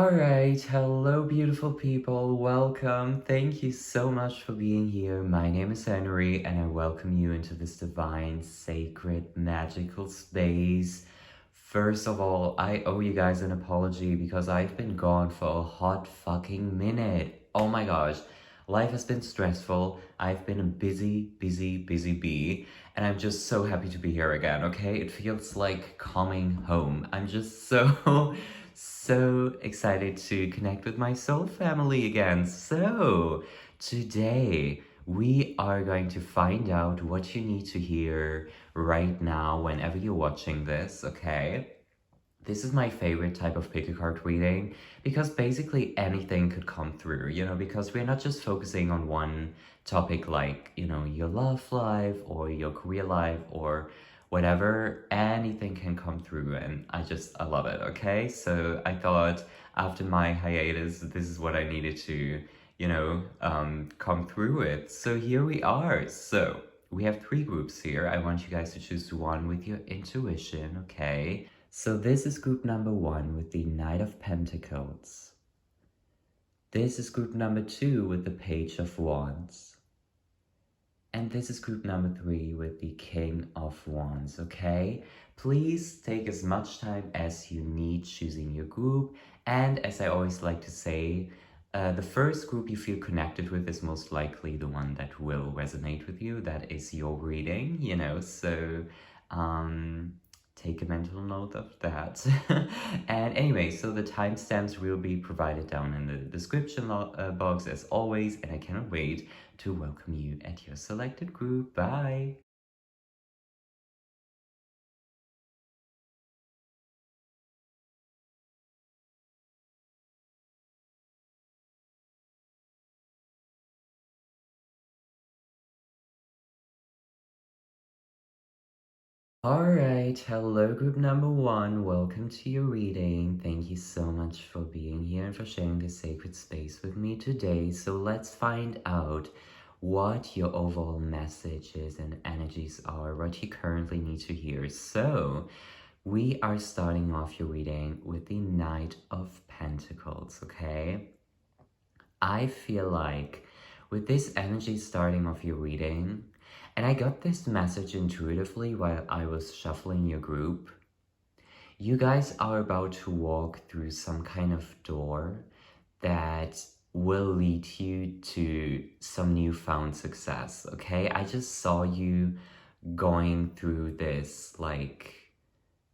Alright, hello beautiful people, welcome. Thank you so much for being here. My name is Henry and I welcome you into this divine, sacred, magical space. First of all, I owe you guys an apology because I've been gone for a hot fucking minute. Oh my gosh, life has been stressful. I've been a busy bee, and I'm just so happy to be here again, okay? It feels like coming home. I'm just so excited to connect with my soul family again. So, today we are going to find out what you need to hear right now whenever you're watching this, okay? This is my favorite type of pick a card reading because basically anything could come through, because we're not just focusing on one topic like, your love life or your career life or whatever. Anything can come through and I love it, okay? So I thought after my hiatus, this is what I needed to, come through with. So here we are. So we have 3 groups here. I want you guys to choose one with your intuition, okay? So this is group number 1 with the Knight of Pentacles. This is group number 2 with the Page of Wands. And this is group number 3 with the King of Wands, okay? Please take as much time as you need choosing your group. And as I always like to say, the first group you feel connected with is most likely the one that will resonate with you. That is your reading, so take a mental note of that. And anyway, so the timestamps will be provided down in the description box as always, and I cannot wait to welcome you at your selected group. Bye! Alright, hello group number 1, welcome to your reading. Thank you so much for being here and for sharing this sacred space with me today. So let's find out what your overall messages and energies are, what you currently need to hear. So we are starting off your reading with the Knight of Pentacles, okay? I feel like with this energy starting off your reading, and I got this message intuitively while I was shuffling your group. You guys are about to walk through some kind of door that will lead you to some newfound success, okay? I just saw you going through this,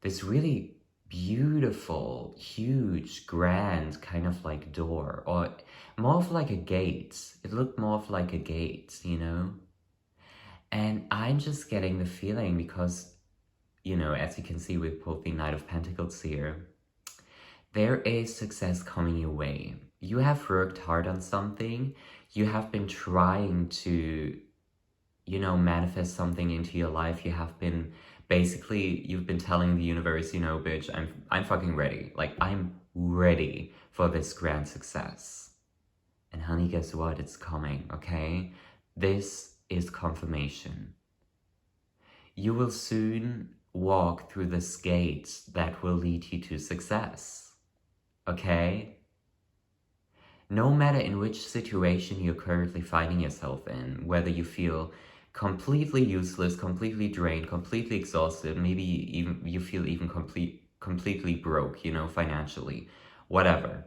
this really beautiful, huge, grand kind of like door, or more of like a gate. It looked more of like a gate, And I'm just getting the feeling because, as you can see with both the Knight of Pentacles here, there is success coming your way. You have worked hard on something. You have been trying to, manifest something into your life. You have been, basically, you've been telling the universe, bitch, I'm fucking ready. Like, I'm ready for this grand success. And honey, guess what? It's coming, okay? This is confirmation. You will soon walk through this gate that will lead you to success, okay? No matter in which situation you're currently finding yourself in, whether you feel completely useless, completely drained, completely exhausted, maybe even you feel even completely broke, financially, whatever.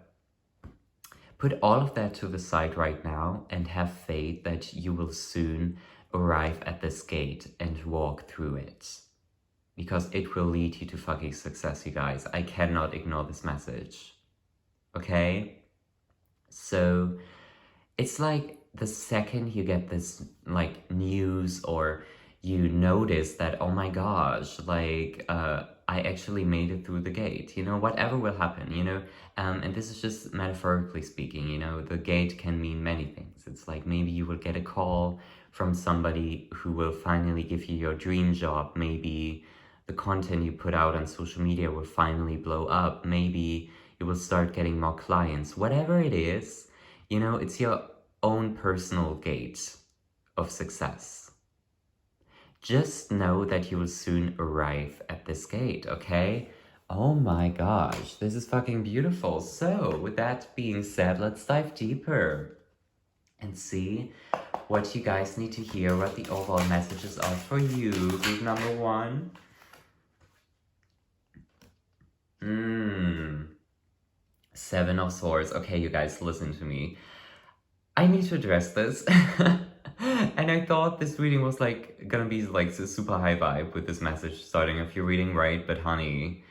Put all of that to the side right now and have faith that you will soon arrive at this gate and walk through it. Because it will lead you to fucking success, you guys. I cannot ignore this message. Okay? So, it's like the second you get this, news or you notice that, oh my gosh, I actually made it through the gate, whatever will happen, and this is just metaphorically speaking, the gate can mean many things. It's like maybe you will get a call from somebody who will finally give you your dream job. Maybe the content you put out on social media will finally blow up. Maybe you will start getting more clients. Whatever it is, it's your own personal gate of success. Just know that you will soon arrive at this gate, okay? Oh my gosh, this is fucking beautiful. So, with that being said, let's dive deeper and see what you guys need to hear, what the overall messages are for you. Group number one. Seven of Swords. Okay, you guys, listen to me. I need to address this. And I thought this reading was like gonna be like super high vibe with this message starting off your reading, right? But honey,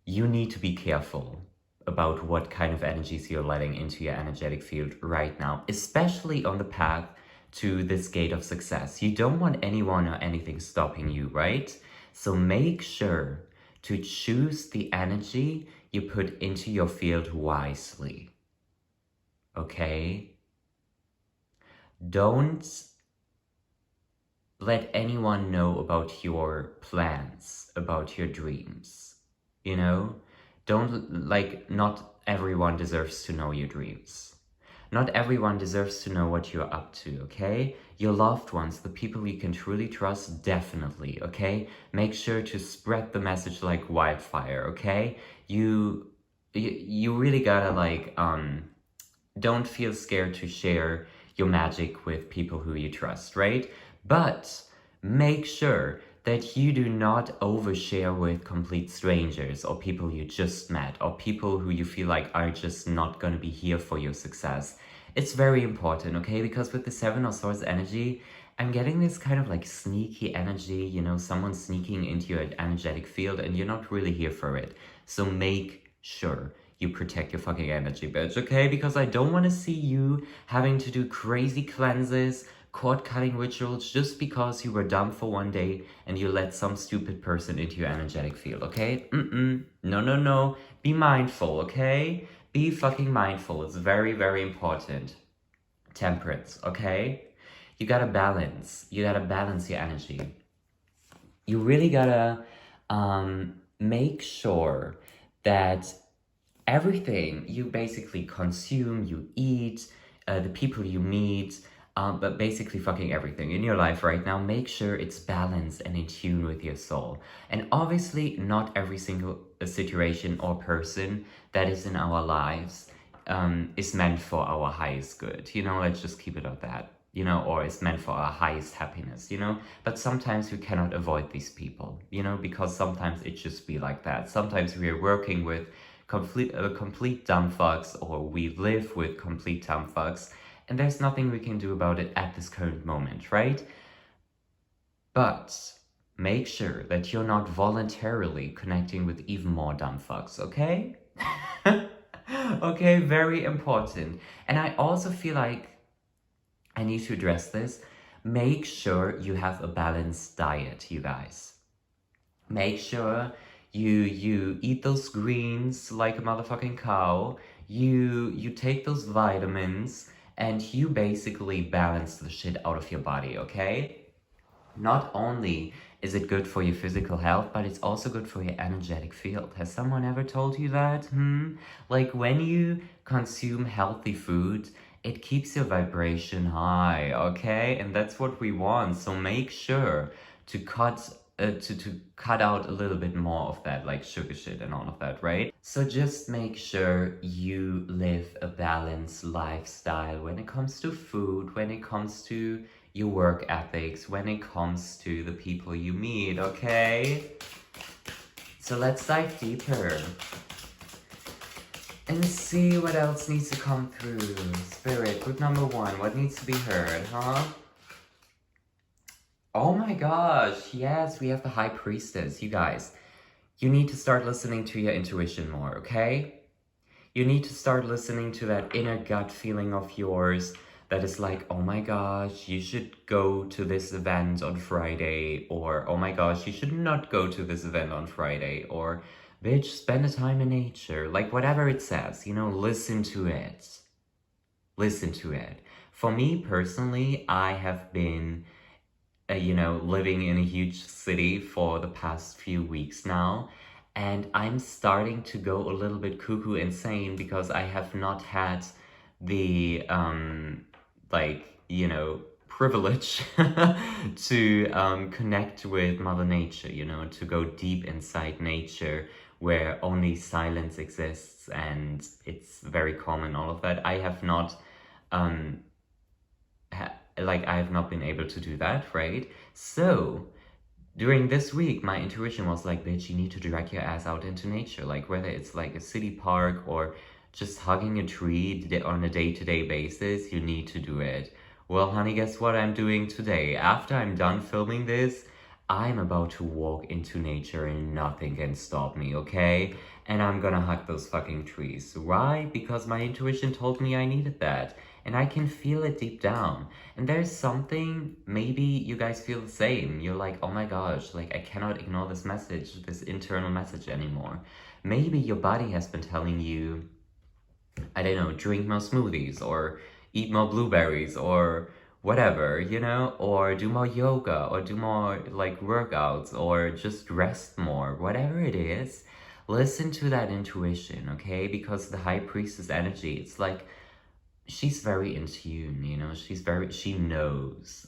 you need to be careful about what kind of energies you're letting into your energetic field right now, especially on the path to this gate of success. You don't want anyone or anything stopping you, right? So make sure to choose the energy you put into your field wisely, okay? Don't let anyone know about your plans, about your dreams, you know? Don't, like, not everyone deserves to know your dreams. Not everyone deserves to know what you're up to, okay? Your loved ones, the people you can truly trust, definitely, okay? Make sure to spread the message like wildfire, okay? You really gotta, like, don't feel scared to share your magic with people who you trust, right? But make sure that you do not overshare with complete strangers or people you just met or people who you feel like are just not going to be here for your success. It's very important, okay? Because with the Seven of Swords energy, I'm getting this kind of like sneaky energy, you know, someone sneaking into your energetic field and you're not really here for it. So make sure you protect your fucking energy, bitch, okay? Because I don't want to see you having to do crazy cleanses, cord-cutting rituals just because you were dumb for one day and you let some stupid person into your energetic field, okay? No, no, no. Be mindful, okay? Be fucking mindful. It's very, very important. Temperance, okay? You gotta balance. You gotta balance your energy. You really gotta make sure that everything you basically consume, you eat, the people you meet, but basically fucking everything in your life right now, make sure it's balanced and in tune with your soul. And obviously, not every single situation or person that is in our lives is meant for our highest good. You know, let's just keep it at that. You know, or is meant for our highest happiness, you know? But sometimes we cannot avoid these people, you know, because sometimes it just be like that. Sometimes we are working with complete dumb fucks, or we live with complete dumb fucks, and there's nothing we can do about it at this current moment, right? But make sure that you're not voluntarily connecting with even more dumb fucks, okay? Okay, very important. And I also feel like I need to address this. Make sure you have a balanced diet, you guys. Make sure you eat those greens like a motherfucking cow. You take those vitamins and you basically balance the shit out of your body, okay? Not only is it good for your physical health, but it's also good for your energetic field. Has someone ever told you that? Like when you consume healthy food, it keeps your vibration high, okay? And that's what we want. So make sure to cut out a little bit more of that, like sugar shit and all of that, right? So just make sure you live a balanced lifestyle when it comes to food, when it comes to your work ethics, when it comes to the people you meet, okay? So let's dive deeper and see what else needs to come through. Spirit, group number one, what needs to be heard, huh? Oh my gosh, yes, we have the High Priestess. You guys, you need to start listening to your intuition more, okay? You need to start listening to that inner gut feeling of yours that is like, oh my gosh, you should go to this event on Friday, or oh my gosh, you should not go to this event on Friday, or bitch, spend a time in nature. Like whatever it says, you know, listen to it. Listen to it. For me personally, I have been you know, living in a huge city for the past few weeks now. And I'm starting to go a little bit cuckoo insane because I have not had the, like, you know, privilege to connect with Mother Nature, you know, to go deep inside nature where only silence exists and it's very calm and all of that. I have not I have not been able to do that, right? So during this week, my intuition was like, bitch, you need to drag your ass out into nature. Like, whether it's like a city park or just hugging a tree on a day-to-day basis, you need to do it. Well, honey, guess what I'm doing today? After I'm done filming this, I'm about to walk into nature and nothing can stop me, okay? And I'm gonna hug those fucking trees. Why? Because my intuition told me I needed that. And I can feel it deep down. And there's something, maybe you guys feel the same. You're like, oh my gosh, like I cannot ignore this message, this internal message anymore. Maybe your body has been telling you, I don't know, drink more smoothies or eat more blueberries or whatever, you know, or do more yoga or do more like workouts or just rest more, whatever it is. Listen to that intuition, okay? Because the high priestess energy, it's like she's very in tune, you know, she knows.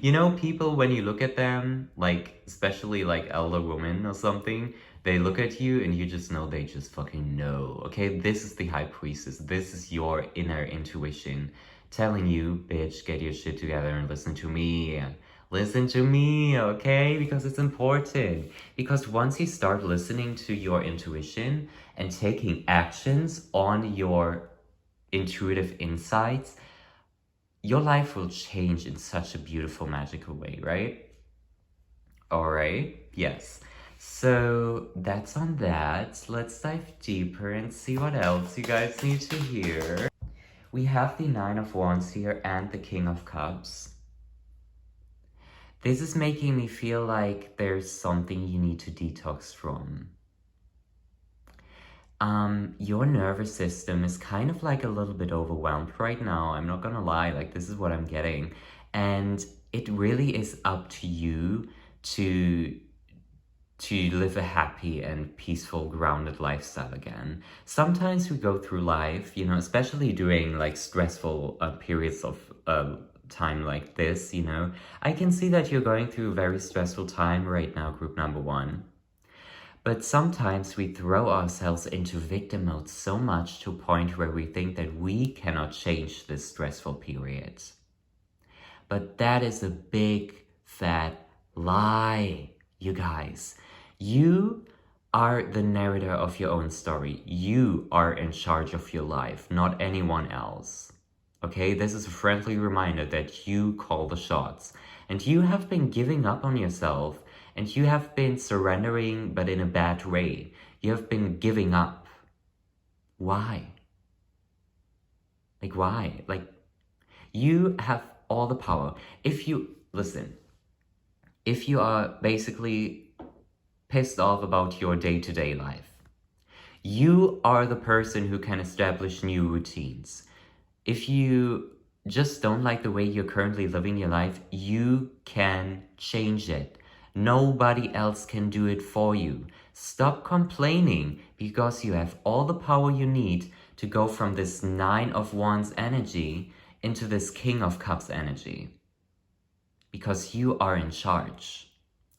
You know, people, when you look at them, like, especially like elder women or something, they look at you and you just know they just fucking know, okay? This is the high priestess. This is your inner intuition telling you, bitch, get your shit together and listen to me. Listen to me, okay? Because it's important. Because once you start listening to your intuition and taking actions on your intuitive insights, your life will change in such a beautiful, magical way, right? All right, yes. So that's on that. Let's dive deeper and see what else you guys need to hear. We have the Nine of Wands here and the King of Cups. This is making me feel like there's something you need to detox from. Your nervous system is kind of like a little bit overwhelmed right now. I'm not gonna lie, like this is what I'm getting. And it really is up to you to live a happy and peaceful, grounded lifestyle again. Sometimes we go through life, you know, especially during like stressful periods of time like this, you know. I can see that you're going through a very stressful time right now, group number one. But sometimes we throw ourselves into victim mode so much to a point where we think that we cannot change this stressful period. But that is a big, fat lie, you guys. You are the narrator of your own story. You are in charge of your life, not anyone else. Okay, this is a friendly reminder that you call the shots. And you have been giving up on yourself. And you have been surrendering, but in a bad way. You have been giving up. Why? Like, why? Like, you have all the power. If you, listen, if you are basically pissed off about your day-to-day life, you are the person who can establish new routines. If you just don't like the way you're currently living your life, you can change it. Nobody else can do it for you. Stop complaining because you have all the power you need to go from this Nine of Wands energy into this King of Cups energy. Because you are in charge.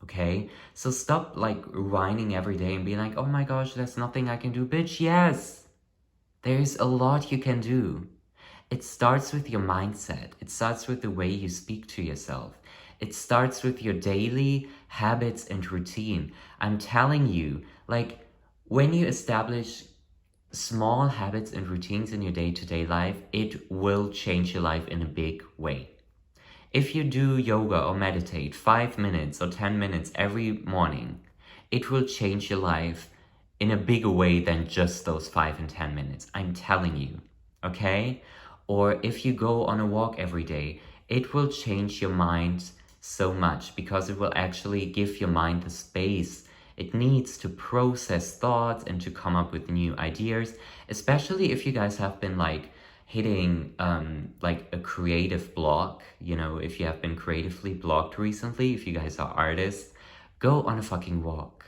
Okay? So stop like whining every day and being like, oh my gosh, there's nothing I can do. Bitch, yes! There's a lot you can do. It starts with your mindset. It starts with the way you speak to yourself. It starts with your daily habits and routine. I'm telling you, like, when you establish small habits and routines in your day-to-day life, it will change your life in a big way. If you do yoga or meditate 5 minutes or 10 minutes every morning, it will change your life in a bigger way than just those 5 and 10 minutes. I'm telling you, okay? Or if you go on a walk every day, it will change your mind so much because it will actually give your mind the space it needs to process thoughts and to come up with new ideas, especially if you guys have been like hitting like a creative block, you know, if you have been creatively blocked recently, if you guys are artists, go on a fucking walk.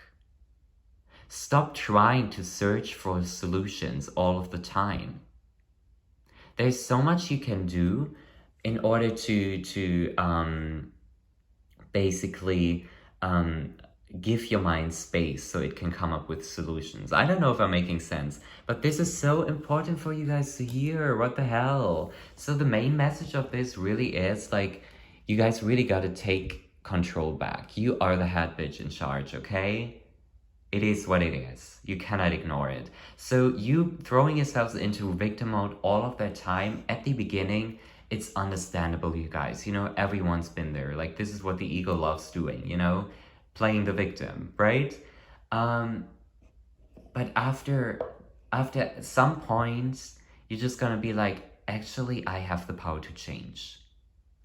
Stop trying to search for solutions all of the time. There's so much you can do in order to basically give your mind space so it can come up with solutions. I don't know if I'm making sense, but this is so important for you guys to hear. What the hell? So the main message of this really is like, you guys really got to take control back. You are the head bitch in charge, okay? It is what it is. You cannot ignore it. So you throwing yourselves into victim mode all of that time at the beginning, it's understandable, you guys. You know, everyone's been there. Like, this is what the ego loves doing, you know? Playing the victim, right? Um, but after some points, you're just gonna be like, actually, I have the power to change.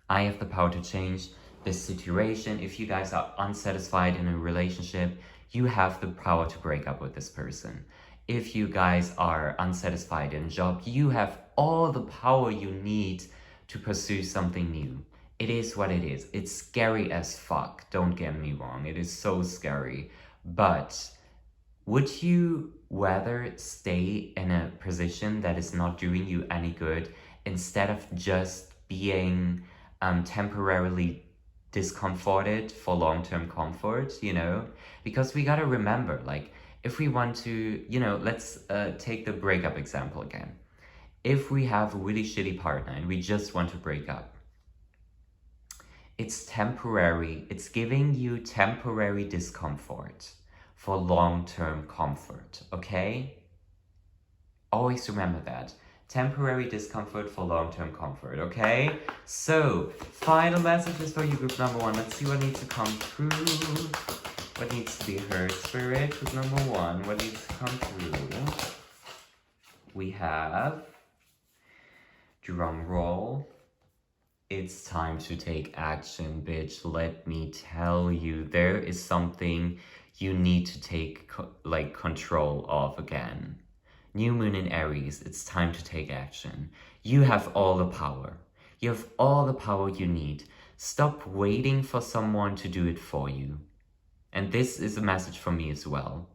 I have the power to change this situation. If you guys are unsatisfied in a relationship, you have the power to break up with this person. If you guys are unsatisfied in a job, you have all the power you need to pursue something new. It is what it is. It's scary as fuck. Don't get me wrong. It is so scary. But would you rather stay in a position that is not doing you any good instead of just being temporarily discomforted for long-term comfort, you know? Because we gotta remember, like, if we want to, you know, let's take the breakup example again. If we have a really shitty partner and we just want to break up, it's temporary. It's giving you temporary discomfort for long-term comfort, okay? Always remember that. Temporary discomfort for long-term comfort, okay? So, final messages for you, group number one. Let's see what needs to come through. What needs to be heard, spirit? Group number one, what needs to come through? We have, drum roll, it's time to take action, bitch. Let me tell you, there is something you need to take control of again. New moon in Aries, it's time to take action. You have all the power. You have all the power you need. Stop waiting for someone to do it for you. And this is a message for me as well.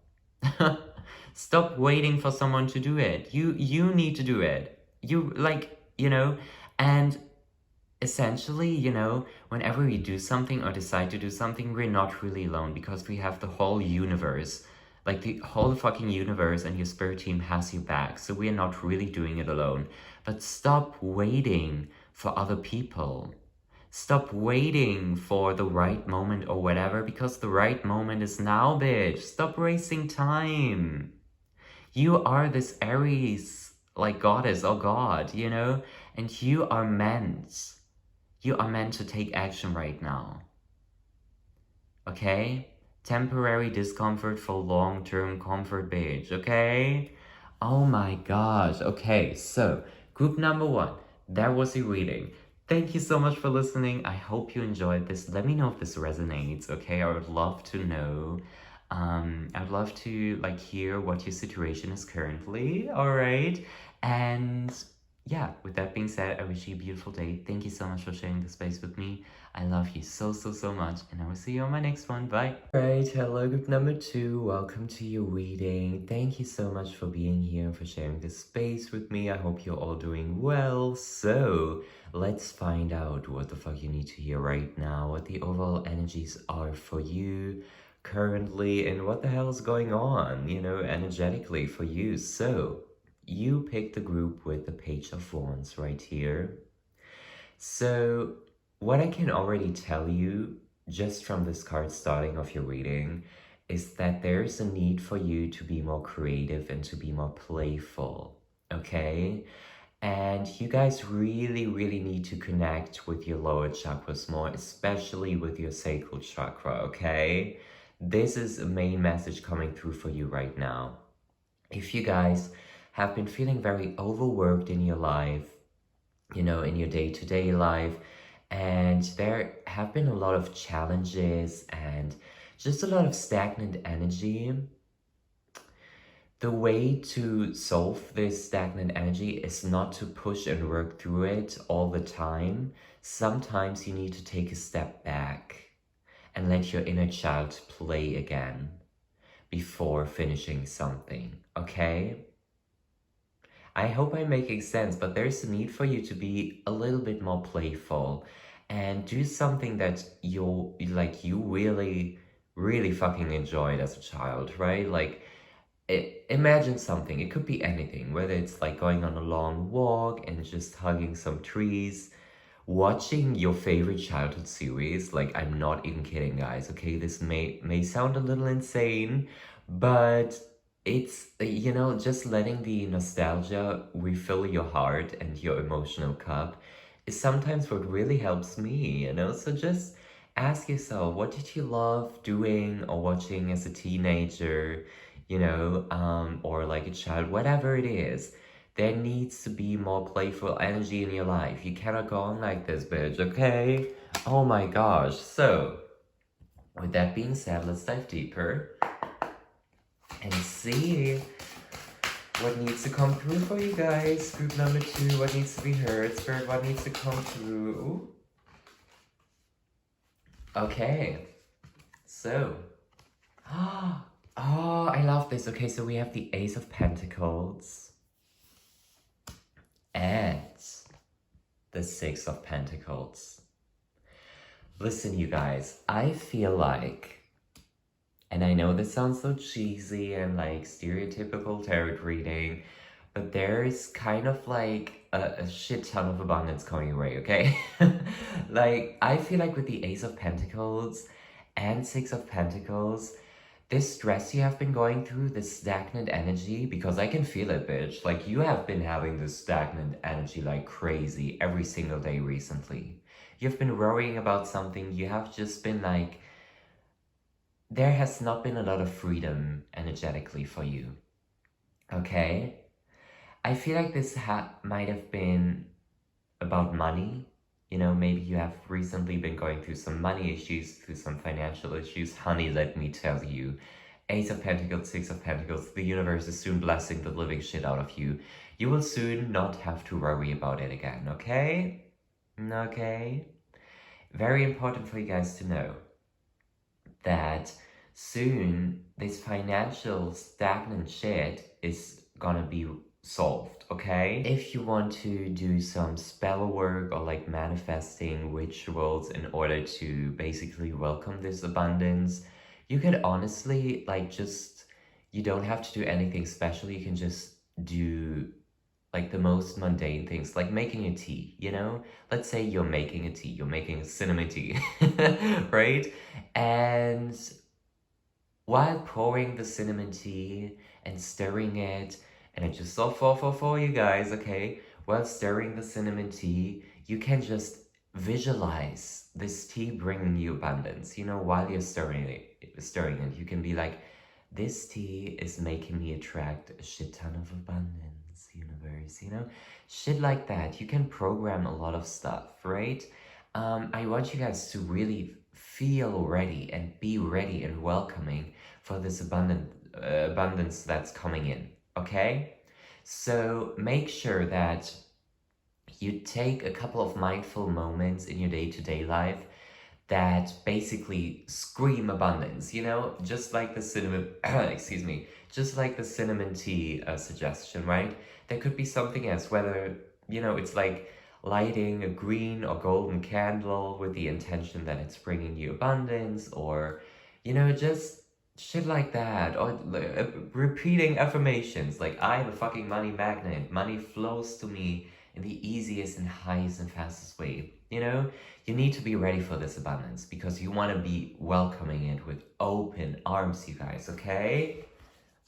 Stop waiting for someone to do it. You need to do it. And essentially, you know, whenever we do something or decide to do something, we're not really alone because we have the whole universe. Like, the whole fucking universe and your spirit team has you back. So we're not really doing it alone. But stop waiting for other people. Stop waiting for the right moment or whatever, because the right moment is now, bitch. Stop wasting time. You are this Aries, like, goddess or god, you know? And you are meant to take action right now. Okay? Temporary discomfort for long-term comfort, bitch, okay? Oh my gosh. Okay, so group number one, that was your reading. Thank you so much for listening. I hope you enjoyed this. Let me know if this resonates, okay? I would love to know. I'd love to hear what your situation is currently, all right? And yeah, with that being said, I wish you a beautiful day. Thank you so much for sharing the space with me. I love you so, so, so much, and I will see you on my next one. Bye. Right, hello group number two. Welcome to your reading. Thank you so much for being here, for sharing this space with me. I hope you're all doing well. So, let's find out what the fuck you need to hear right now, what the overall energies are for you currently, and what the hell is going on, you know, energetically for you. So, you pick the group with the Page of Wands right here. So, what I can already tell you, just from this card starting off your reading, is that there's a need for you to be more creative and to be more playful, okay? And you guys really, really need to connect with your lower chakras more, especially with your sacral chakra, okay? This is a main message coming through for you right now. If you guys have been feeling very overworked in your life, you know, in your day-to-day life, and there have been a lot of challenges and just a lot of stagnant energy, the way to solve this stagnant energy is not to push and work through it all the time. Sometimes you need to take a step back and let your inner child play again before finishing something, okay? I hope I'm making sense, but there's a need for you to be a little bit more playful and do something that you really really fucking enjoyed as a child, right? Like, imagine something. It could be anything, whether it's like going on a long walk and just hugging some trees, watching your favorite childhood series. Like, I'm not even kidding, guys. Okay, this may sound a little insane, but it's, you know, just letting the nostalgia refill your heart and your emotional cup is sometimes what really helps me, you know? So just ask yourself, what did you love doing or watching as a teenager, you know, or like a child, whatever it is. There needs to be more playful energy in your life. You cannot go on like this, bitch, okay? Oh my gosh. So, with that being said, let's dive deeper and see what needs to come through for you guys. Group number 2, what needs to be heard? Spirit, what needs to come through? Okay. So, oh, I love this. Okay, so we have the Ace of Pentacles and the Six of Pentacles. Listen, you guys, I feel like, and I know this sounds so cheesy and like stereotypical tarot reading, but there's kind of like a shit ton of abundance coming your way, okay? Like, I feel like with the Ace of Pentacles and Six of Pentacles, this stress you have been going through, this stagnant energy, because I can feel it, bitch. Like, you have been having this stagnant energy like crazy every single day recently. You've been worrying about something, you have just been like, there has not been a lot of freedom energetically for you, okay? I feel like this might have been about money. You know, maybe you have recently been going through some money issues, through some financial issues. Honey, let me tell you. Ace of Pentacles, Six of Pentacles, the universe is soon blessing the living shit out of you. You will soon not have to worry about it again, okay? Okay? Very important for you guys to know that soon this financial stagnant shit is gonna be solved, okay? If you want to do some spell work or like manifesting rituals in order to basically welcome this abundance, you could honestly like just, you don't have to do anything special. You can just do like the most mundane things, like making a tea, you know? Let's say you're making a tea, you're making a cinnamon tea, right? And while pouring the cinnamon tea and stirring it, and it's just so for you guys, okay? While stirring the cinnamon tea, you can just visualize this tea bringing you abundance. You know, while you're stirring it, you can be like, this tea is making me attract a shit ton of abundance, universe, you know? Shit like that. You can program a lot of stuff, right? I want you guys to really feel ready and be ready and welcoming for this abundance that's coming in, okay? So make sure that you take a couple of mindful moments in your day-to-day life that basically scream abundance, you know, just like the cinnamon, excuse me, just like the cinnamon tea suggestion, right? There could be something else, whether, you know, it's like lighting a green or golden candle with the intention that it's bringing you abundance, or, you know, just shit like that, or repeating affirmations like, I'm a fucking money magnet, money flows to me in the easiest and highest and fastest way, you know? You need to be ready for this abundance because you want to be welcoming it with open arms, you guys, okay?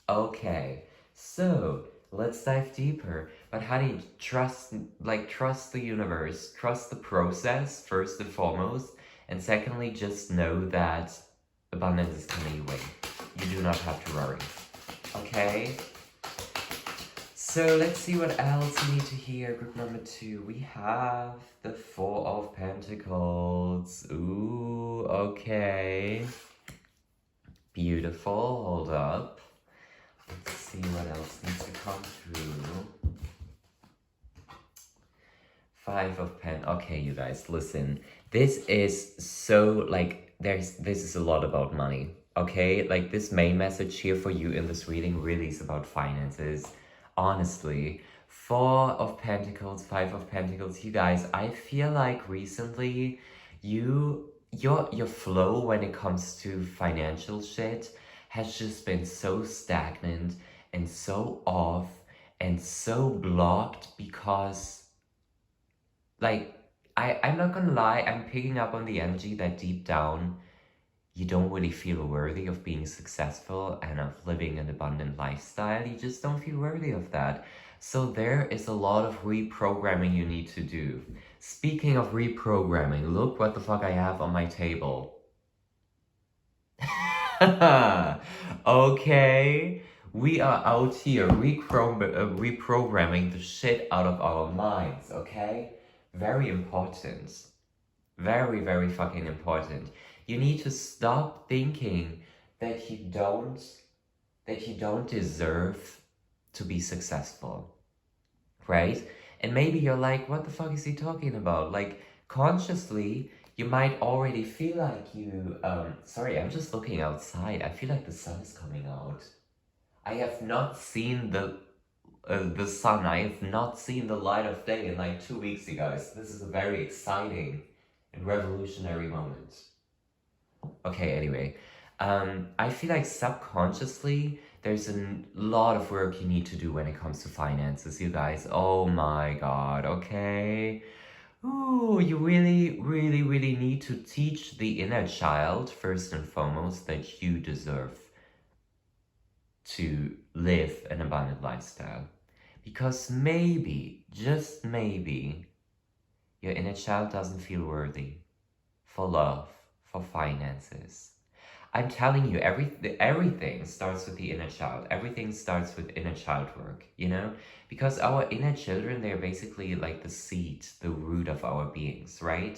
Okay, so let's dive deeper. But honey, trust the universe, trust the process first and foremost, and secondly, just know that abundance is coming your way. You do not have to worry, okay? So let's see what else we need to hear. Group number 2, we have the Four of Pentacles. Ooh, okay. Beautiful, hold up. Let's see what else needs to come through. Five of Pentacles. Okay, you guys, listen. This is so, like, this is a lot about money, okay? Like, this main message here for you in this reading really is about finances. Honestly, Four of Pentacles, Five of Pentacles, you guys, I feel like recently you your flow when it comes to financial shit has just been so stagnant and so off and so blocked because, like, I'm not gonna lie, I'm picking up on the energy that deep down you don't really feel worthy of being successful and of living an abundant lifestyle. You just don't feel worthy of that. So there is a lot of reprogramming you need to do. Speaking of reprogramming, look what the fuck I have on my table. Okay, we are out here reprogramming the shit out of our minds, okay? Very important. Very, very fucking important. You need to stop thinking that you don't deserve to be successful, right? And maybe you're like, what the fuck is he talking about? Like, consciously, you might already feel like you, sorry, I'm just looking outside. I feel like the sun is coming out. I have not seen the sun. I have not seen the light of day in like 2 weeks, you guys. This is a very exciting and revolutionary moment. Okay, anyway, I feel like subconsciously there's a lot of work you need to do when it comes to finances, you guys. Oh my god, okay. Ooh, you really, really, really need to teach the inner child, first and foremost, that you deserve to live an abundant lifestyle. Because maybe, just maybe, your inner child doesn't feel worthy for love, for finances. I'm telling you, everything starts with the inner child. Everything starts with inner child work, you know? Because our inner children, they're basically like the seed, the root of our beings, right?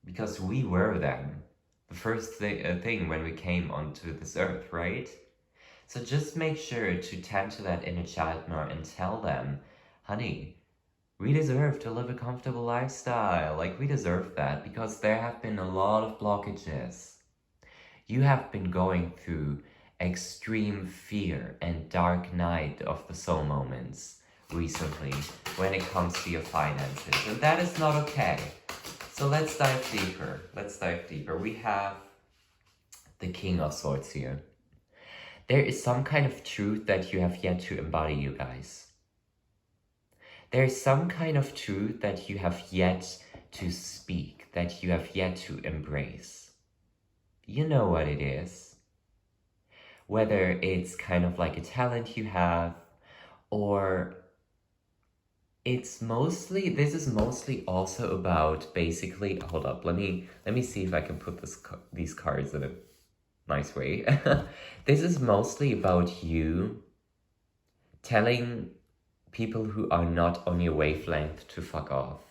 Because we were them. The first thing when we came onto this earth, right? So just make sure to tend to that inner child more and tell them, honey, we deserve to live a comfortable lifestyle. Like, we deserve that because there have been a lot of blockages. You have been going through extreme fear and dark night of the soul moments recently when it comes to your finances, and that is not okay. So let's dive deeper. Let's dive deeper. We have the King of Swords here. There is some kind of truth that you have yet to embody, you guys. There is some kind of truth that you have yet to speak, that you have yet to embrace. You know what it is. Whether it's kind of like a talent you have, or this is mostly also about basically, hold up, let me see if I can put these cards in a nice way. This is mostly about you telling people who are not on your wavelength to fuck off.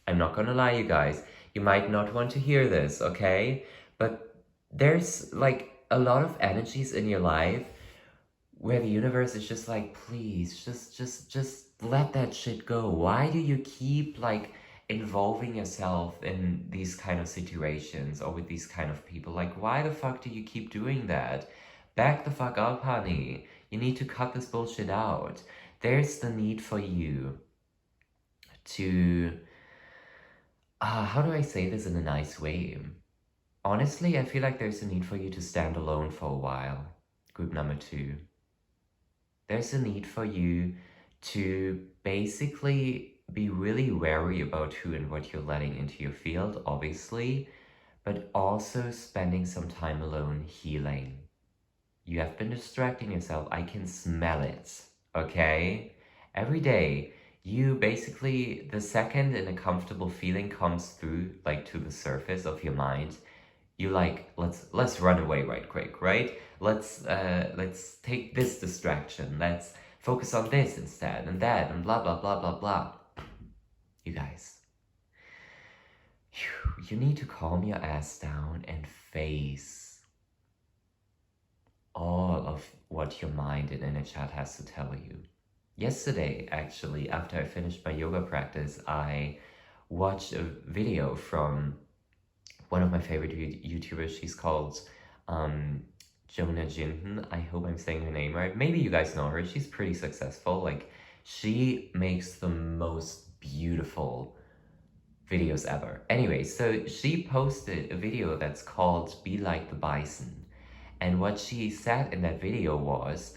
I'm not gonna lie, you guys. You might not want to hear this, okay? But there's like a lot of energies in your life where the universe is just like, please, just let that shit go. Why do you keep like involving yourself in these kind of situations or with these kind of people? Like, why the fuck do you keep doing that? Back the fuck up, honey. You need to cut this bullshit out. There's the need for you to, how do I say this in a nice way? Honestly, I feel like there's a need for you to stand alone for a while. Group number 2. There's a need for you to basically be really wary about who and what you're letting into your field, obviously, but also spending some time alone healing. You have been distracting yourself. I can smell it, okay? Every day, you basically, the second an uncomfortable feeling comes through, like to the surface of your mind, you like, let's run away right quick, right? Let's take this distraction. Let's focus on this instead, and that, and blah, blah, blah, blah, blah. You guys, you need to calm your ass down and face all of what your mind and inner child has to tell you. Yesterday, actually, after I finished my yoga practice, I watched a video from one of my favorite YouTubers. She's called Jonah Jinton. I hope I'm saying her name right. Maybe you guys know her. She's pretty successful. Like, she makes the most beautiful videos ever. Anyway, so she posted a video that's called Be Like the Bison. And what she said in that video was,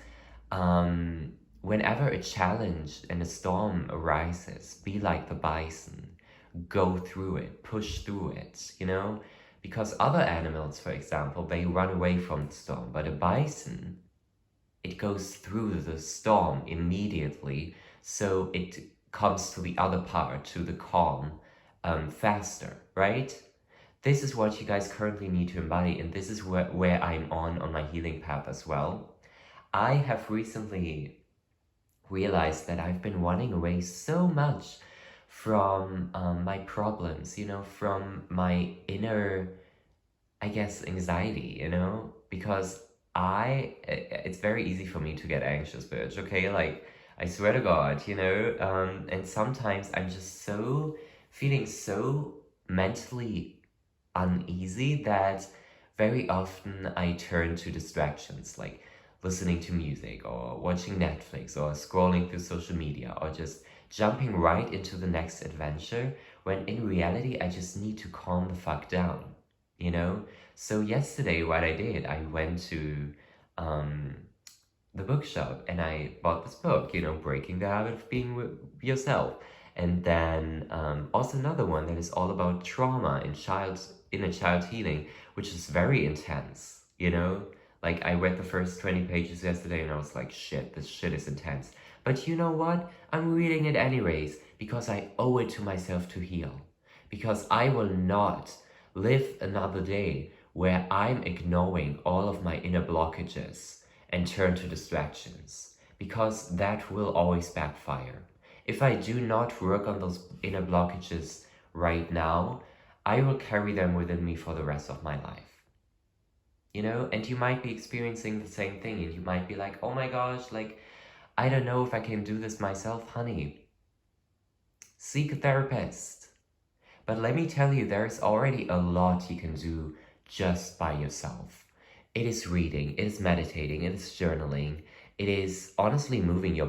whenever a challenge and a storm arises, be like the bison. Go through it, push through it, you know? Because other animals, for example, they run away from the storm, but a bison, it goes through the storm immediately, so it comes to the other part, to the calm, faster, right? This is what you guys currently need to embody, and this is where I'm on my healing path as well. I have recently realized that I've been running away so much from my problems, you know, from my inner, I guess, anxiety, you know, because it's very easy for me to get anxious, bitch, okay? Like, I swear to God, you know, and sometimes I'm just feeling so mentally uneasy that very often I turn to distractions like listening to music or watching Netflix or scrolling through social media or just jumping right into the next adventure when in reality I just need to calm the fuck down, you know? So yesterday what I did, I went to the bookshop and I bought this book, you know, Breaking the Habit of Being with Yourself. And then also another one that is all about trauma and inner child healing, which is very intense, you know? Like I read the first 20 pages yesterday and I was like, shit, this shit is intense. But you know what? I'm reading it anyways because I owe it to myself to heal. Because I will not live another day where I'm ignoring all of my inner blockages and turn to distractions, because that will always backfire. If I do not work on those inner blockages right now, I will carry them within me for the rest of my life. You know, and you might be experiencing the same thing and you might be like, oh my gosh, like, I don't know if I can do this myself, honey. Seek a therapist. But let me tell you, there's already a lot you can do just by yourself. It is reading, it is meditating, it is journaling, it is honestly moving your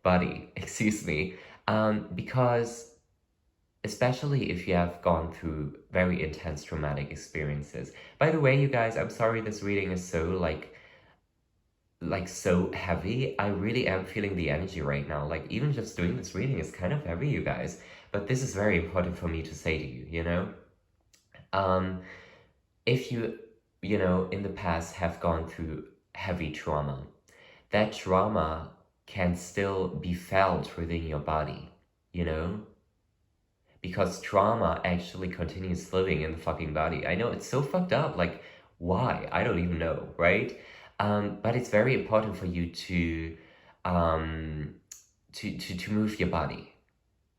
body, excuse me, because especially if you have gone through very intense traumatic experiences. By the way, you guys, I'm sorry this reading is so so heavy. I really am feeling the energy right now. Like even just doing this reading is kind of heavy, you guys, but this is very important for me to say to you, you know? If you know, in the past have gone through heavy trauma, that trauma can still be felt within your body, you know? Because trauma actually continues living in the fucking body. I know it's so fucked up, like, why? I don't even know, right? But it's very important for you to move your body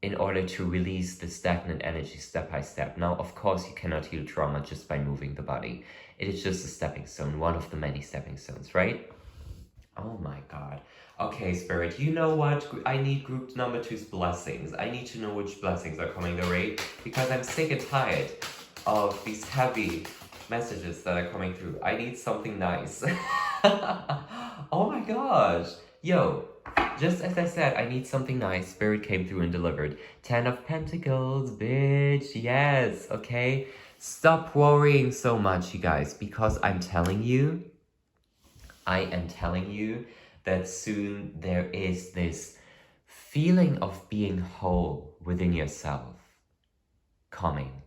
in order to release the stagnant energy step by step. Now, of course, you cannot heal trauma just by moving the body. It is just a stepping stone, one of the many stepping stones, right? Oh my God. Okay, Spirit, you know what? I need group number 2's blessings. I need to know which blessings are coming their way because I'm sick and tired of these heavy messages that are coming through. I need something nice. Oh my gosh. Yo, just as I said, I need something nice. Spirit came through and delivered. 10 of Pentacles, bitch. Yes, okay? Stop worrying so much, you guys, because I am telling you that soon there is this feeling of being whole within yourself coming.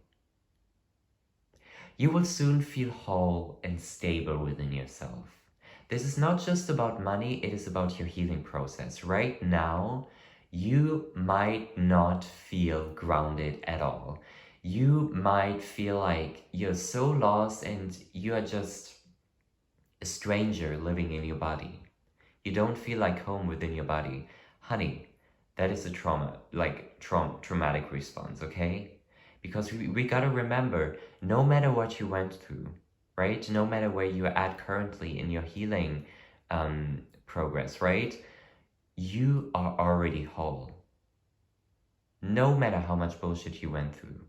You will soon feel whole and stable within yourself. This is not just about money, it is about your healing process. Right now, you might not feel grounded at all. You might feel like you're so lost and you are just a stranger living in your body. You don't feel like home within your body. Honey, that is a traumatic response, okay? Because we gotta remember, no matter what you went through, right? No matter where you're at currently in your healing progress, right? You are already whole. No matter how much bullshit you went through.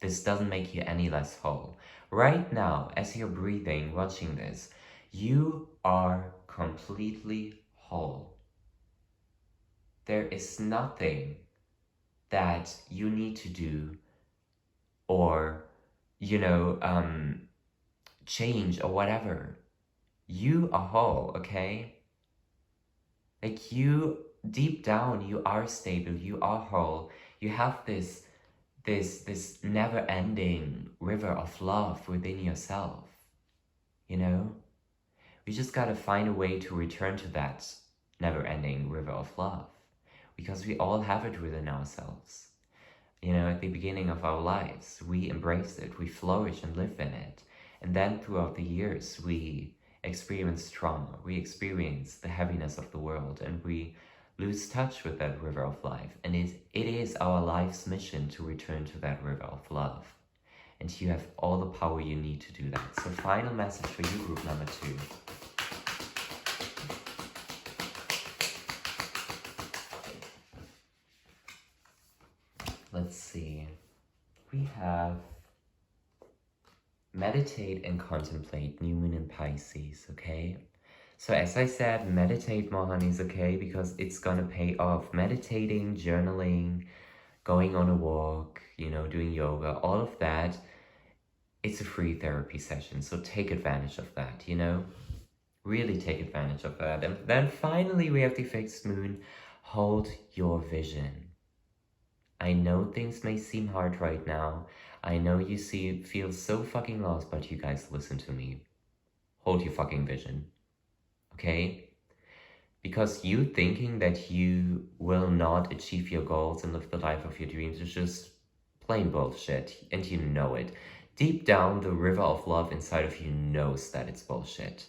This doesn't make you any less whole. Right now, as you're breathing, watching this, you are completely whole. There is nothing that you need to do or, change or whatever. You are whole, okay? Like you, deep down, you are stable, you are whole. You have this never-ending river of love within yourself, you know? We just gotta find a way to return to that never-ending river of love because we all have it within ourselves. At the beginning of our lives, we embrace it, we flourish and live in it. And then throughout the years, we experience trauma, we experience the heaviness of the world, and we lose touch with that river of life. And it is our life's mission to return to that river of love. And you have all the power you need to do that. So final message for you, group number 2. Let's see. We have meditate and contemplate, new moon in Pisces, okay? So as I said, meditate more, honeys, okay? Because it's gonna pay off. Meditating, journaling, going on a walk, doing yoga, all of that, it's a free therapy session. So take advantage of that, Really take advantage of that. And then finally, we have the fixed moon. Hold your vision. I know things may seem hard right now. I know you feel so fucking lost, but you guys, listen to me. Hold your fucking vision, okay? Because you thinking that you will not achieve your goals and live the life of your dreams is just plain bullshit, and you know it. Deep down, the river of love inside of you knows that it's bullshit.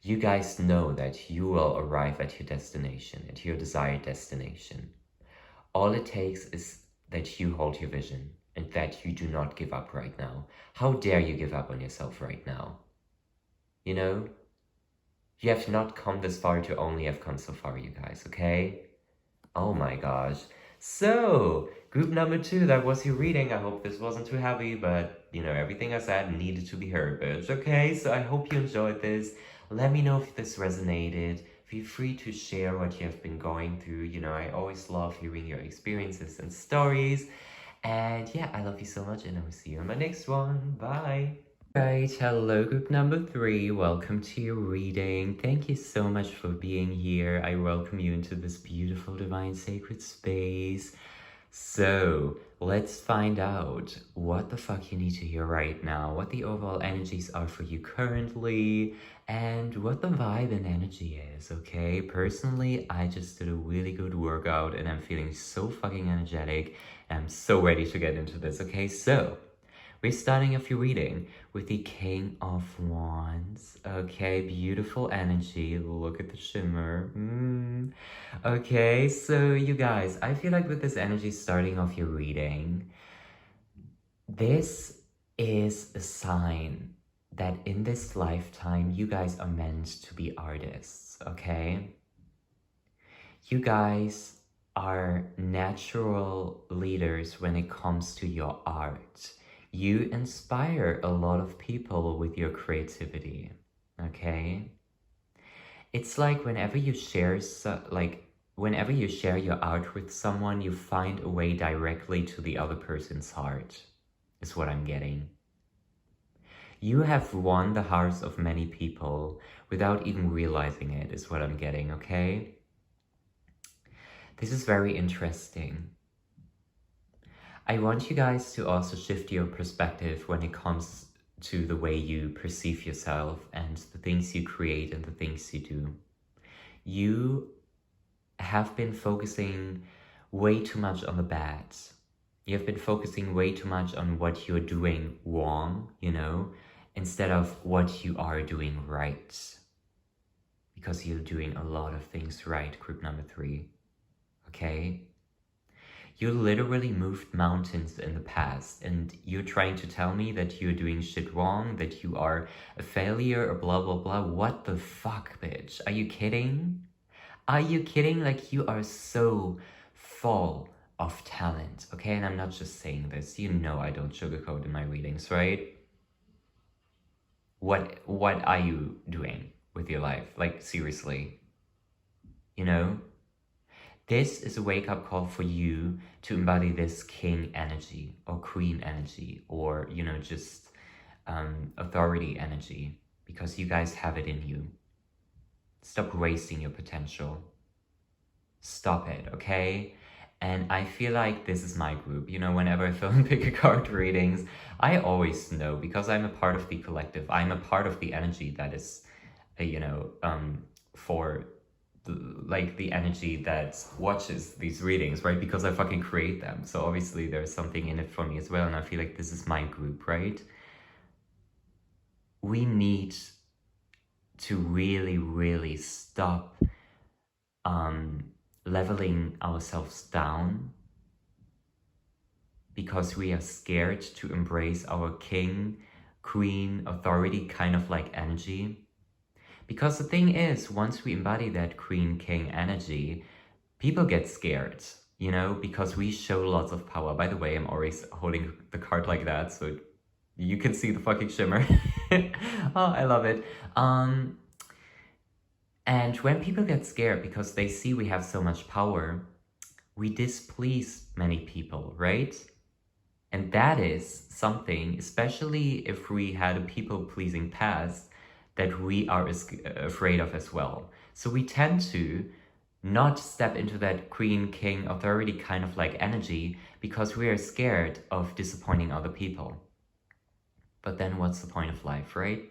You guys know that you will arrive at your destination, at your desired destination. All it takes is that you hold your vision and that you do not give up right now. How dare you give up on yourself right now? You have not come this far to only have come so far, you guys, okay? Oh my gosh. So, group number 2, that was your reading. I hope this wasn't too heavy, but, everything I said needed to be heard, bitch, okay? So I hope you enjoyed this. Let me know if this resonated. Feel free to share what you have been going through. I always love hearing your experiences and stories. And yeah, I love you so much, and I will see you in my next one. Bye. Right, hello group number 3. Welcome to your reading. Thank you so much for being here. I welcome you into this beautiful divine sacred space. So let's find out what the fuck you need to hear right now, what the overall energies are for you currently, and what the vibe and energy is, okay? Personally, I just did a really good workout and I'm feeling so fucking energetic. I'm so ready to get into this, okay? So we're starting off your reading with the King of Wands. Okay, beautiful energy. Look at the shimmer. Okay, so you guys, I feel like with this energy starting off your reading, this is a sign that in this lifetime, you guys are meant to be artists, okay? You guys are natural leaders when it comes to your art. You inspire a lot of people with your creativity, okay? It's like whenever you share your art with someone, you find a way directly to the other person's heart, is what I'm getting. You have won the hearts of many people without even realizing it, is what I'm getting, okay? This is very interesting. I want you guys to also shift your perspective when it comes to the way you perceive yourself and the things you create and the things you do. You have been focusing way too much on the bad. You have been focusing way too much on what you're doing wrong, instead of what you are doing right. Because you're doing a lot of things right, group number 3. Okay? You literally moved mountains in the past, and you're trying to tell me that you're doing shit wrong, that you are a failure, or blah, blah, blah. What the fuck, bitch? Are you kidding? Are you kidding? Like, you are so full of talent, okay? And I'm not just saying this. You know I don't sugarcoat in my readings, right? What are you doing with your life? Like, seriously. This is a wake-up call for you to embody this king energy or queen energy, or, you know, just authority energy, because you guys have it in you. Stop wasting your potential. Stop it, okay? And I feel like this is my group. You know, whenever I film pick a card readings, I always know, because I'm a part of the collective. I'm a part of the energy that is, you know, for like the energy that watches these readings, right? Because I fucking create them. So obviously there's something in it for me as well. And I feel like this is my group, right? We need to really, really stop leveling ourselves down because we are scared to embrace our king, queen, authority kind of like energy. Because the thing is, once we embody that queen, king energy, people get scared, you know, because we show lots of power. By the way, I'm always holding the card like that, so you can see the fucking shimmer. Oh, I love it. And when people get scared because they see we have so much power, we displease many people, right? And that is something, especially if we had a people-pleasing past, that we are afraid of as well. So we tend to not step into that queen, king, authority kind of like energy because we are scared of disappointing other people. But then what's the point of life, right?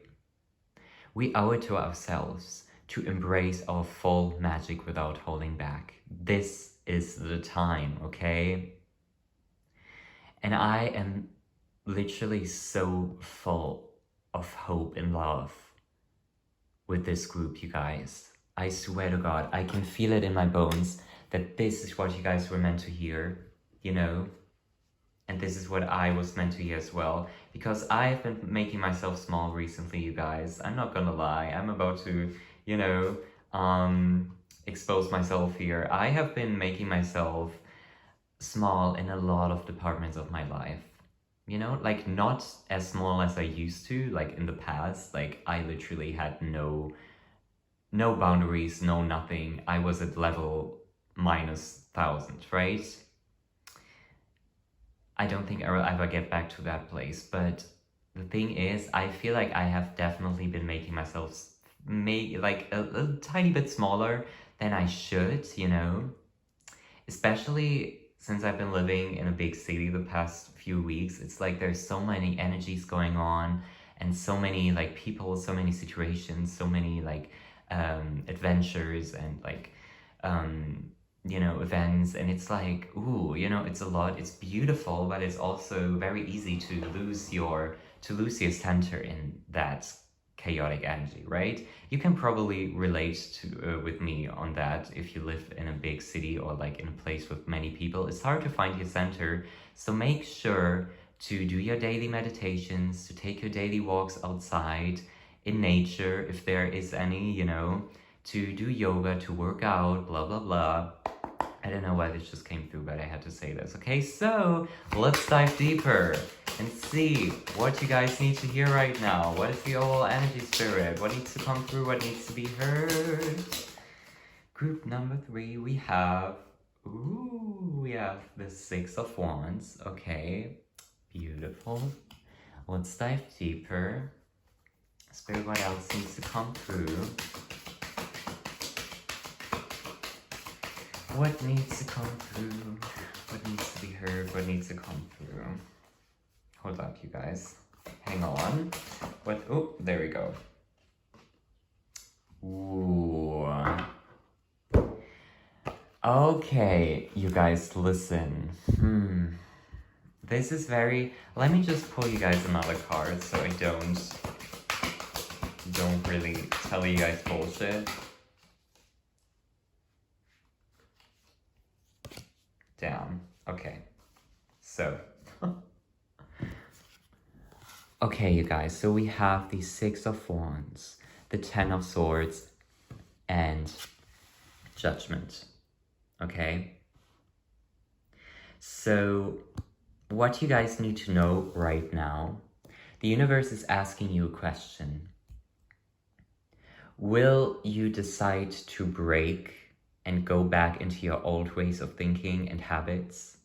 We owe it to ourselves to embrace our full magic without holding back. This is the time, okay? And I am literally so full of hope and love with this group, you guys. I swear to God, I can feel it in my bones that this is what you guys were meant to hear, you know? And this is what I was meant to hear as well. Because I've been making myself small recently, you guys. I'm not gonna lie. I'm about to, you know, expose myself here. I have been making myself small in a lot of departments of my life. You know, like not as small as I used to, like in the past. Like I literally had no boundaries, no nothing. I was at level -1000, right? I don't think I will ever get back to that place, but the thing is, I feel like I have definitely been making myself like a tiny bit smaller than I should, you know? Especially since I've been living in a big city the past few weeks. It's like there's so many energies going on and so many like people, so many situations, so many like adventures and like you know, events, and it's like, ooh, you know, it's a lot. It's beautiful, but it's also very easy to lose your center in that chaotic energy, right? You can probably relate to with me on that if you live in a big city or like in a place with many people. It's hard to find your center, so make sure to do your daily meditations, to take your daily walks outside in nature if there is any, you know, to do yoga, to work out, blah blah blah. I don't know why this just came through, but I had to say this. Okay, so let's dive deeper and see what you guys need to hear right now. What is the overall energy spirit? What needs to come through? What needs to be heard? Group number 3, we have the 6 of Wands. Okay, beautiful. Let's dive deeper. Spirit, what else needs to come through? What needs to come through? What needs to be heard? What needs to come through? Hold up, you guys. Hang on. What? Oh, there we go. Ooh. Okay, you guys, listen. This is very... Let me just pull you guys another card so I don't really tell you guys bullshit. Down. Okay. So. Okay, you guys. So we have the 6 of Wands, the 10 of Swords, and Judgment. Okay? So, what you guys need to know right now, the universe is asking you a question. Will you decide to break and go back into your old ways of thinking and habits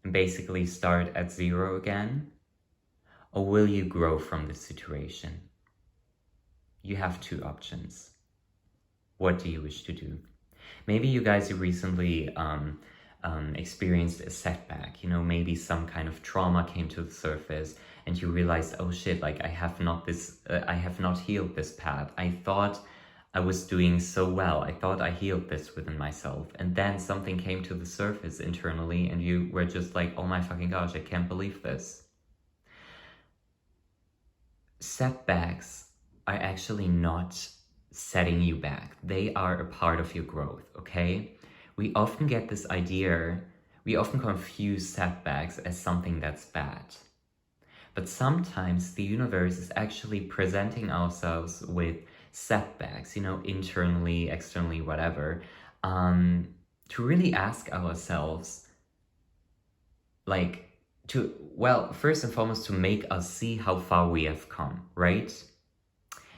and basically start at zero again? Or will you grow from this situation? You have two options. What do you wish to do? Maybe you guys recently experienced a setback, you know, maybe some kind of trauma came to the surface and you realized, oh shit, like I have not healed this path. I thought I was doing so well. I thought I healed this within myself. And then something came to the surface internally and you were just like, oh my fucking gosh, I can't believe this. Setbacks are actually not setting you back. They are a part of your growth, okay? We often get this idea, we often confuse setbacks as something that's bad. But sometimes the universe is actually presenting ourselves with setbacks, you know, internally, externally, whatever, to really ask ourselves, like, first and foremost, to make us see how far we have come, right?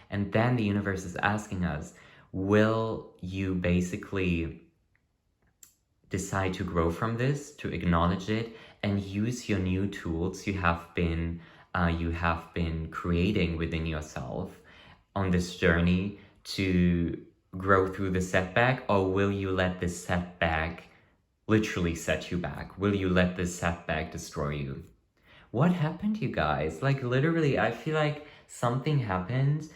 And then the universe is asking us, will you basically decide to grow from this, to acknowledge it, and use your new tools you have been creating within yourself on this journey to grow through the setback? Or will you let this setback literally set you back? Will you let this setback destroy you? What happened, you guys? Like, literally, I feel like something happened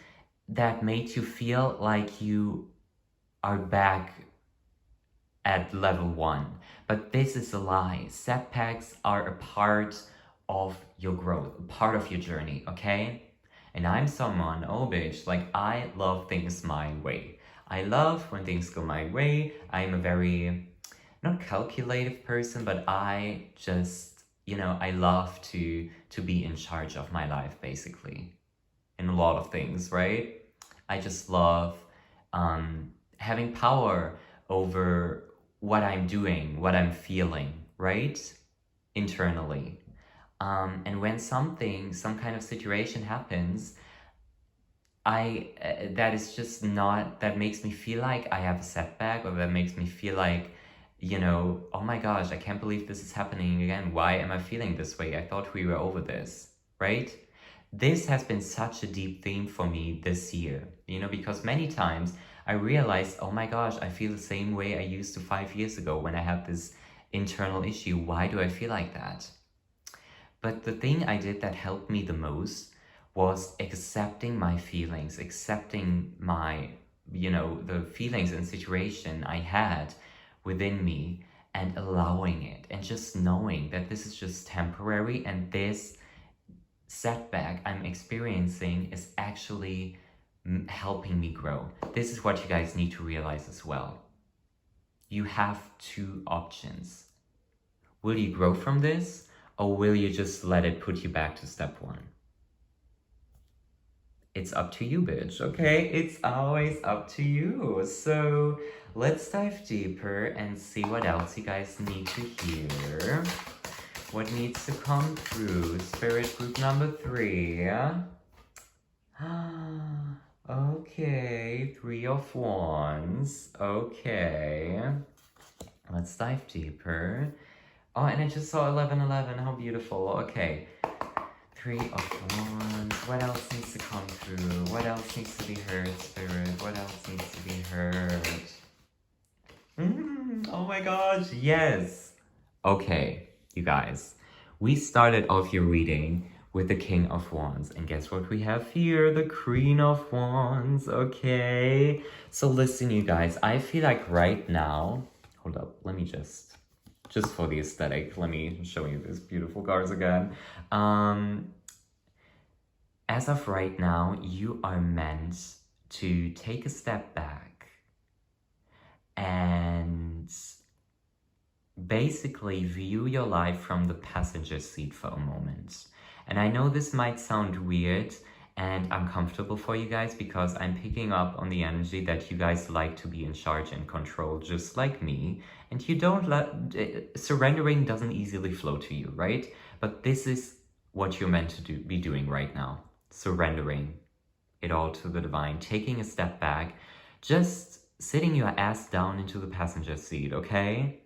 that made you feel like you are back at level 1. But this is a lie. Setbacks are a part of your growth, a part of your journey, okay? And I'm someone, oh bitch, like I love things my way. I love when things go my way. I'm a very, not calculative person, but I just, you know, I love to be in charge of my life, basically. In a lot of things, right? I just love having power over what I'm doing, what I'm feeling, right? Internally. And when some kind of situation happens, that makes me feel like I have a setback, or that makes me feel like, you know, oh my gosh, I can't believe this is happening again. Why am I feeling this way? I thought we were over this, right? This has been such a deep theme for me this year, you know, because many times I realized, oh my gosh, I feel the same way I used to 5 years ago when I had this internal issue. Why do I feel like that? But the thing I did that helped me the most was accepting my feelings, accepting my, you know, the feelings and situation I had within me, and allowing it, and just knowing that this is just temporary, and this setback I'm experiencing is actually helping me grow. This is what you guys need to realize as well. You have two options. Will you grow from this, or will you just let it put you back to step 1? It's up to you, bitch, okay? It's always up to you. So let's dive deeper and see what else you guys need to hear. What needs to come through? Spirit group number 3. Okay, 3 of Wands. Okay. Let's dive deeper. Oh, and I just saw 1111. How beautiful. Okay. 3 of Wands. What else needs to come through? What else needs to be heard, Spirit? What else needs to be heard? Oh my gosh, yes. Okay, you guys. We started off your reading with the King of Wands. And guess what we have here? The Queen of Wands, okay? So listen, you guys. I feel like right now... Hold up, let me just for the aesthetic, let me show you these beautiful cards again. As of right now, you are meant to take a step back and basically view your life from the passenger seat for a moment. And I know this might sound weird and uncomfortable for you guys, because I'm picking up on the energy that you guys like to be in charge and control, just like me. And you don't surrendering doesn't easily flow to you, right? But this is what you're meant to be doing right now. Surrendering it all to the divine, taking a step back, just sitting your ass down into the passenger seat, okay?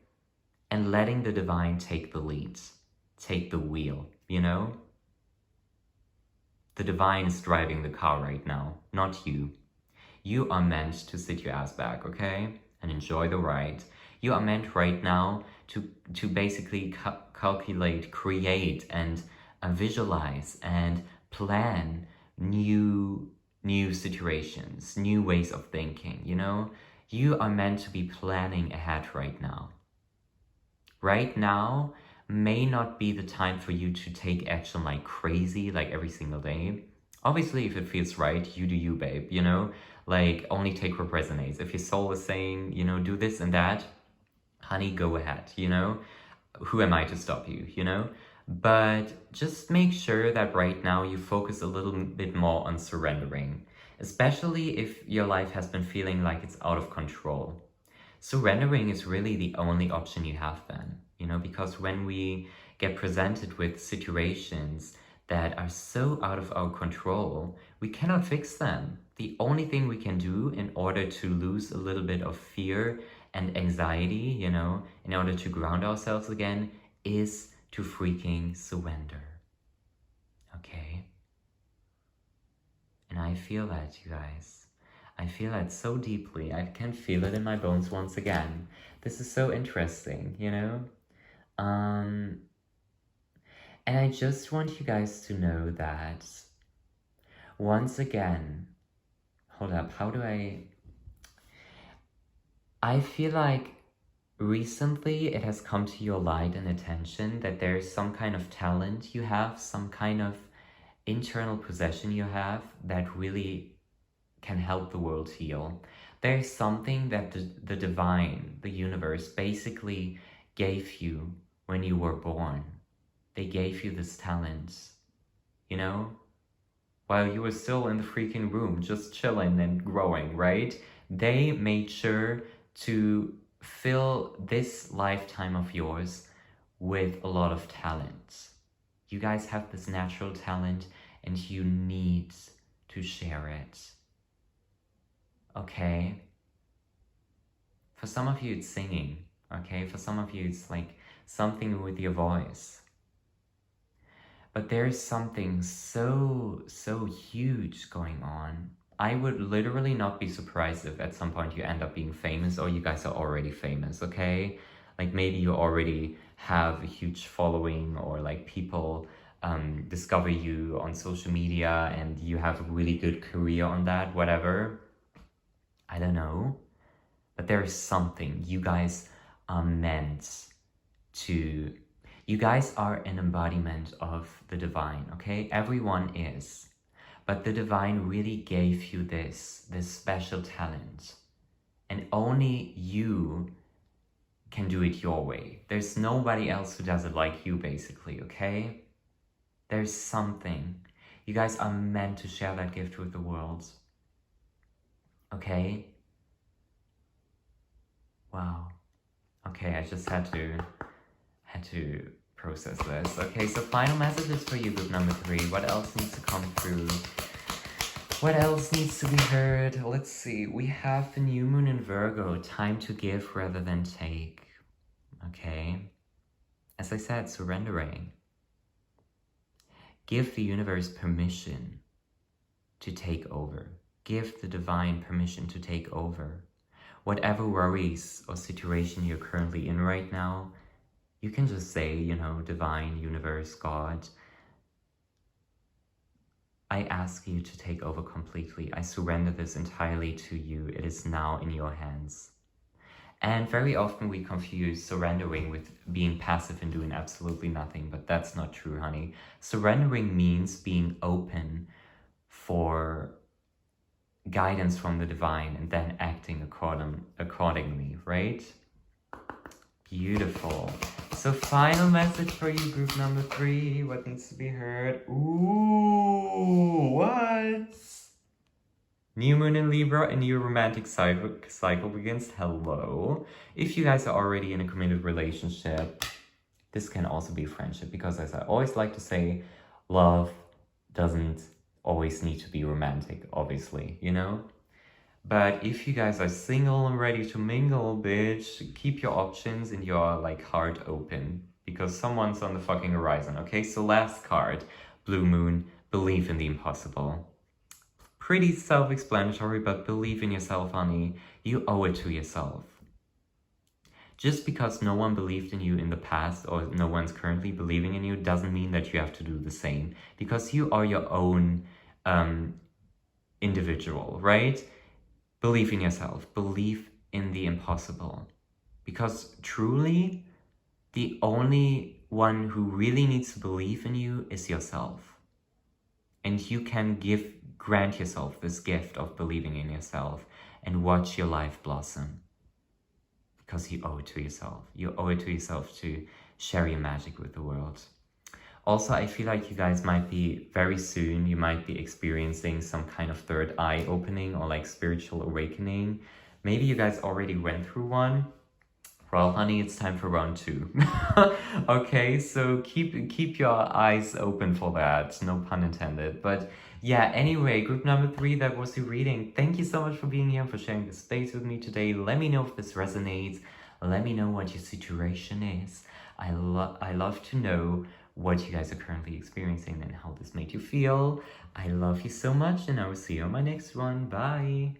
And letting the divine take the lead, take the wheel, you know? The divine is driving the car right now, not you. You are meant to sit your ass back, okay? And enjoy the ride. You are meant right now to basically calculate, create, and visualize and plan new situations, new ways of thinking, you know? You are meant to be planning ahead right now. Right now may not be the time for you to take action like crazy, like every single day. Obviously, if it feels right, you do you, babe, you know? Like, only take what resonates. If your soul is saying, you know, do this and that, honey, go ahead, you know? Who am I to stop you, you know? But just make sure that right now you focus a little bit more on surrendering, especially if your life has been feeling like it's out of control. Surrendering is really the only option you have then, you know, because when we get presented with situations that are so out of our control, we cannot fix them. The only thing we can do in order to lose a little bit of fear and anxiety, you know, in order to ground ourselves again, is to freaking surrender. Okay? And I feel that, you guys. I feel that so deeply. I can feel it in my bones once again. This is so interesting, you know? And I just want you guys to know that once again, hold up, how do I feel like recently it has come to your light and attention that there's some kind of talent you have, some kind of internal possession you have that really can help the world heal. There's something that the divine, the universe, basically gave you when you were born. They gave you this talent, you know? While you were still in the freaking room, just chilling and growing, right? They made sure to fill this lifetime of yours with a lot of talent. You guys have this natural talent and you need to share it. Okay? For some of you, it's singing. Okay? For some of you, it's like something with your voice. But there's something so huge going on. I would literally not be surprised if at some point you end up being famous or you guys are already famous, okay? Like maybe you already have a huge following or like people discover you on social media and you have a really good career on that, whatever. I don't know. But there is something. You guys are meant to... You guys are an embodiment of the divine, okay? Everyone is. But the divine really gave you this special talent. And only you can do it your way. There's nobody else who does it like you, basically, okay? There's something. You guys are meant to share that gift with the world. Okay? Wow. Okay, I just had to process this. Okay, so final messages for you, group number 3. What else needs to come through? What else needs to be heard? Let's see. We have the new moon in Virgo. Time to give rather than take. Okay. As I said, surrendering. Give the universe permission to take over. Give the divine permission to take over. Whatever worries or situation you're currently in right now, you can just say, you know, divine, universe, God, I ask you to take over completely. I surrender this entirely to you. It is now in your hands. And very often we confuse surrendering with being passive and doing absolutely nothing, but that's not true, honey. Surrendering means being open for guidance from the divine and then acting accordingly, right? Beautiful. So final message for you, group number 3. What needs to be heard? Ooh, what? New moon in Libra, a new romantic cycle begins. Hello. If you guys are already in a committed relationship, this can also be friendship, because as I always like to say, love doesn't always need to be romantic, obviously, you know? But if you guys are single and ready to mingle, bitch, keep your options and your like heart open, because someone's on the fucking horizon. Okay, so last card, Blue Moon, believe in the impossible. Pretty self-explanatory, but believe in yourself, honey. You owe it to yourself. Just because no one believed in you in the past or no one's currently believing in you doesn't mean that you have to do the same, because you are your own individual, right? Believe in yourself. Believe in the impossible. Because truly, the only one who really needs to believe in you is yourself. And you can grant yourself this gift of believing in yourself and watch your life blossom. Because you owe it to yourself. You owe it to yourself to share your magic with the world. Also, I feel like you guys might be, very soon, you might be experiencing some kind of third eye opening or like spiritual awakening. Maybe you guys already went through one. Well, honey, it's time for round 2. Okay, so keep your eyes open for that. No pun intended. But yeah, anyway, group number 3, that was your reading. Thank you so much for being here and for sharing this space with me today. Let me know if this resonates. Let me know what your situation is. I love to know what you guys are currently experiencing and how this made you feel. I love you so much, and I will see you on my next one. Bye!